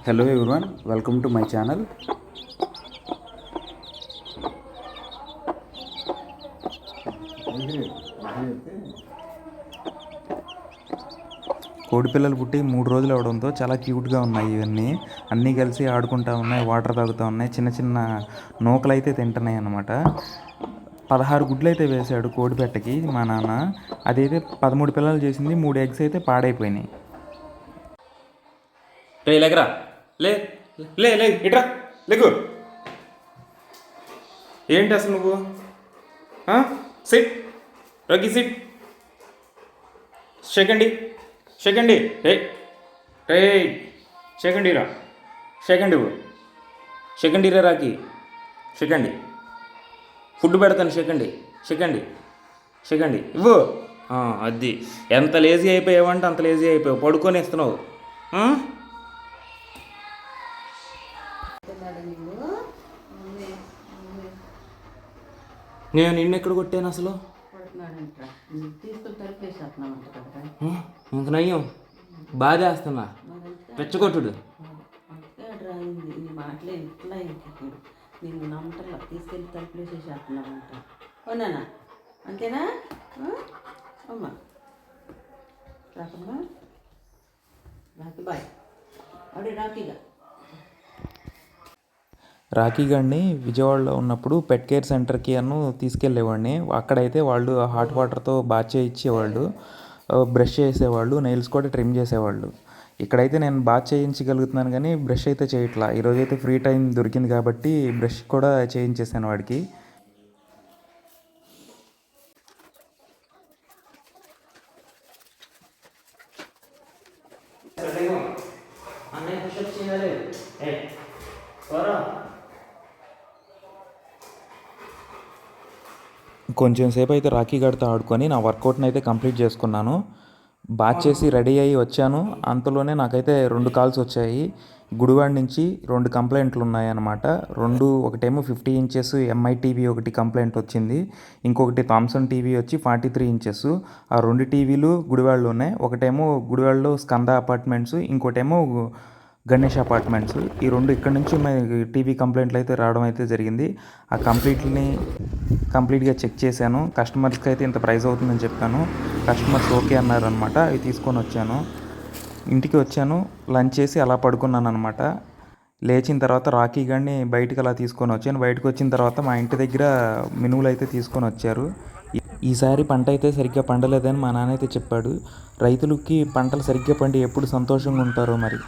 Hello everyone, welcome to my channel. కోడి పిల్లలు పుట్టి 3 రోజులు అవడంతో చాలా క్యూట్గా ఉన్నాయి. ఇవన్నీ అన్నీ కలిసి ఆడుకుంటూ ఉన్నాయి, వాటర్ తాగుతూ ఉన్నాయి, చిన్న చిన్న నూకలు అయితే తింటున్నాయి అన్నమాట. 16 గుడ్లు అయితే వేశాడు కోడి పెట్టకి మా నాన్న. అదైతే 13 పిల్లలు చేసింది, 3 ఎగ్స్ అయితే పాడైపోయినాయి. రే లేకరా, లే లే లే ఇట్రా, లేకు. ఏంటి అసలు నువ్వు? సిట్ రగి, సిట్. సెకండ్ రే రే సెకండ్ రా, సెకండ్ ఇవ్వు, సెకండ్ రా రాకి, సెకండ్ ఫుడ్ పెడతాను, సెకండ్ ఇవ్వు. అది ఎంత లేజీ అయిపోయావంటే అంత లేజీ అయిపోయావు, పడుకొని ఇస్తున్నావు. నేను నిన్ను ఎక్కడ కొట్టాను అసలు? ఇంక నయ్యం బాధేస్తున్నా, రెచ్చగొట్టుడు. మాటలే ఇట్లా నేను నమ్మటంలో తీసుకెళ్ళి తలుపులేసేసేస్తున్నామంట. అవునా? అంతేనా అమ్మా? రాకమ్మా, రాకి బాయ్. అడే రాకీగా రాఖీ గారిని విజయవాడలో ఉన్నప్పుడు పెట్ కేర్ సెంటర్కి తీసుకెళ్ళేవాడిని. అక్కడైతే వాళ్ళు హాట్ వాటర్తో బాత్ చేయించేవాళ్ళు, బ్రష్ చేసేవాళ్ళు, నెయిల్స్ కూడా ట్రిమ్ చేసేవాళ్ళు. ఇక్కడైతే నేను బాత్ చేయించగలుగుతున్నాను కానీ బ్రష్ అయితే చేయట్లా. ఈరోజైతే ఫ్రీ టైం దొరికింది కాబట్టి బ్రష్ కూడా చేయించేసాను వాడికి. కొంచెం సేపు అయితే రాఖీ గడితో ఆడుకొని నా వర్కౌట్ని అయితే కంప్లీట్ చేసుకున్నాను. బాత్ చేసి రెడీ అయ్యి వచ్చాను. అంతలోనే నాకైతే 2 కాల్స్ వచ్చాయి. గుడివాడ నుంచి 2 కంప్లైంట్లు ఉన్నాయన్నమాట. ఒకటేమో 50 ఇంచెస్ ఎంఐ టీవీ ఒకటి కంప్లైంట్ వచ్చింది, ఇంకొకటి థామ్సన్ టీవీ వచ్చి 43 ఇంచెస్. ఆ 2 టీవీలు గుడివాడలో ఉన్నాయి. ఒకటేమో గుడివాడలో స్కంద అపార్ట్మెంట్స్, ఇంకోటేమో గణేష్ అపార్ట్మెంట్స్. ఈ 2 ఇక్కడ నుంచి టీవీ కంప్లైంట్లు అయితే రావడం అయితే జరిగింది. ఆ కంప్లీట్గా చెక్ చేశాను. కస్టమర్స్కి అయితే ఇంత ప్రైస్ అవుతుందని చెప్పాను. కస్టమర్స్ ఓకే అన్నారు అనమాట. అవి తీసుకొని వచ్చాను, ఇంటికి వచ్చాను, లంచ్ చేసి అలా పడుకున్నాను అనమాట. లేచిన తర్వాత రాఖీ గారిని బయటకు అలా తీసుకొని వచ్చాను. బయటకు వచ్చిన తర్వాత మా ఇంటి దగ్గర మినువులు అయితే తీసుకొని వచ్చారు. ఈసారి పంట అయితే సరిగ్గా పండలేదని మా నాన్న అయితే చెప్పాడు. రైతులకి పంటలు సరిగ్గా పండి ఎప్పుడు సంతోషంగా ఉంటారో మరి.